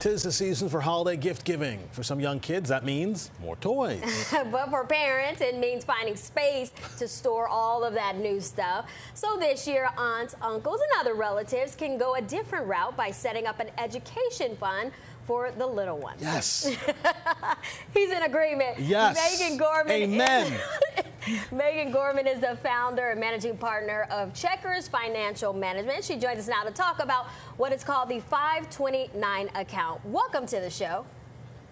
'Tis the season for holiday gift giving. For some young kids, that means more toys. But for parents, it means finding space to store all of that new stuff. So this year, aunts, uncles, and other relatives can go a different route by setting up an education fund for the little ones. Yes. He's in agreement. Yes. Megan Gorman. Amen. Megan Gorman is the founder and managing partner of Checkers Financial Management. She joins us now to talk about what is called the 529 account. Welcome to the show.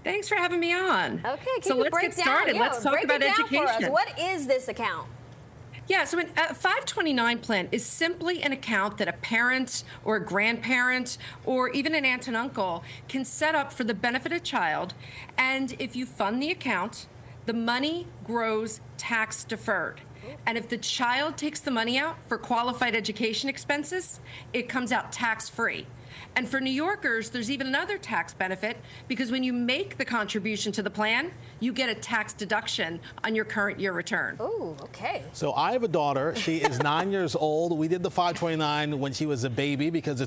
Thanks for having me on. Okay, so let's get started. Let's talk about education. What is this account? Yeah, so a 529 plan is simply an account that a parent or a grandparent or even an aunt and uncle can set up for the benefit of child. And if you fund the account, the money grows tax deferred. And if the child takes the money out for qualified education expenses, it comes out tax free. And for New Yorkers, there's even another tax benefit because when you make the contribution to the plan, you get a tax deduction on your current year return. Oh, okay. So I have a daughter. She is 9 years old. We did the 529 when she was a baby because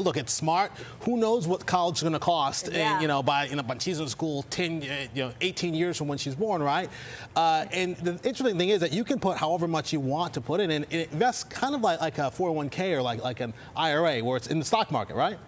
look, it's smart. Who knows what college is going to cost? Yeah. And, but she's in school 18 years from when she's born, right? And the interesting thing is that you can put however much you want to put in, and it invests kind of like a 401k or like an IRA, where it's in the stock market, right?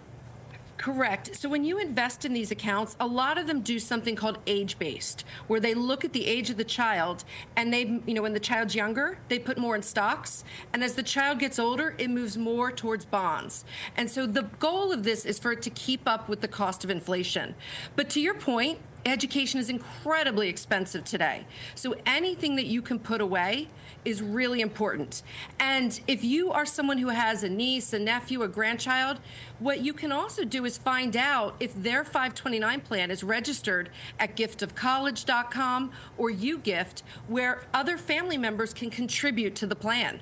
Correct. So when you invest in these accounts, a lot of them do something called age-based, where they look at the age of the child and when the child's younger, they put more in stocks. And as the child gets older, it moves more towards bonds. And so the goal of this is for it to keep up with the cost of inflation. But to your point, education is incredibly expensive today. So anything that you can put away is really important. And if you are someone who has a niece, a nephew, a grandchild, what you can also do is find out if their 529 plan is registered at giftofcollege.com or YouGift, where other family members can contribute to the plan.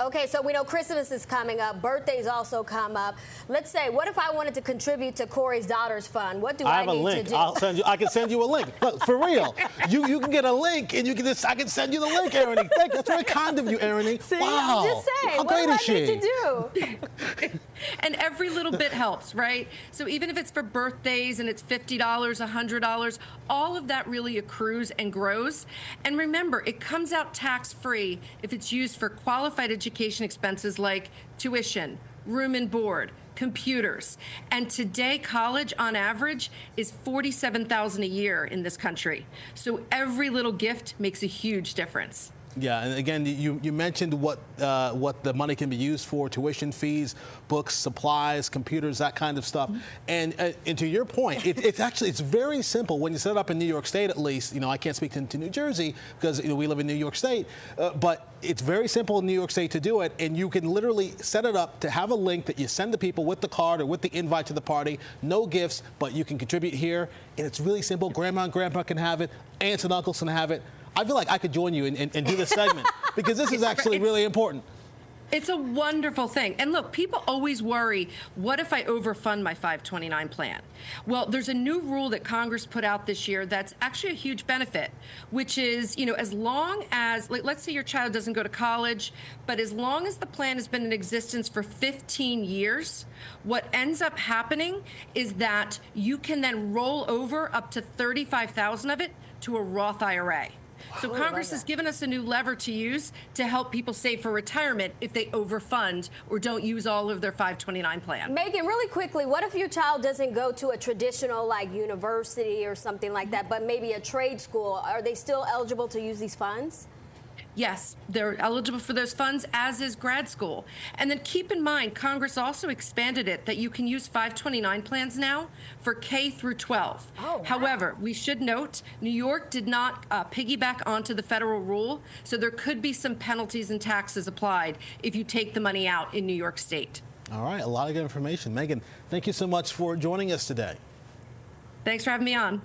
Okay, so we know Christmas is coming up. Birthdays also come up. Let's say, what if I wanted to contribute to Corey's daughter's fund? What do I need to do? I can send you a link. Look, for real, you can get a link, and I can send you the link, Erin. That's very kind of you, Erin. See, wow. I'm just saying, how great is she? What do I need to do? And every little bit helps, right? So even if it's for birthdays and it's $50, $100, all of that really accrues and grows. And remember, it comes out tax-free if it's used for qualified education expenses like tuition, room and board, computers. And today, college on average is $47,000 a year in this country. So every little gift makes a huge difference. Yeah, and again, you mentioned what the money can be used for: tuition fees, books, supplies, computers, that kind of stuff. And to your point, it's very simple when you set it up in New York State. At least, I can't speak to New Jersey because we live in New York State, but it's very simple in New York State to do it, and you can literally set it up to have a link that you send to people with the card or with the invite to the party. No gifts, but you can contribute here, and it's really simple. Grandma and grandpa can have it. Aunts and uncles can have it. I feel like I could join you and do this segment because this is actually really important. It's a wonderful thing. And look, people always worry, what if I overfund my 529 plan? Well, there's a new rule that Congress put out this year that's actually a huge benefit, which is, as long as, let's say your child doesn't go to college, but as long as the plan has been in existence for 15 years, what ends up happening is that you can then roll over up to $35,000 of it to a Roth IRA. So Congress has given us a new lever to use to help people save for retirement if they overfund or don't use all of their 529 plan. Megan, really quickly, what if your child doesn't go to a traditional university or something like that, but maybe a trade school? Are they still eligible to use these funds? Yes, they're eligible for those funds, as is grad school. And then keep in mind, Congress also expanded it that you can use 529 plans now for K through 12. Oh, wow. However, we should note, New York did not piggyback onto the federal rule, so there could be some penalties and taxes applied if you take the money out in New York State. All right, a lot of good information. Megan, thank you so much for joining us today. Thanks for having me on.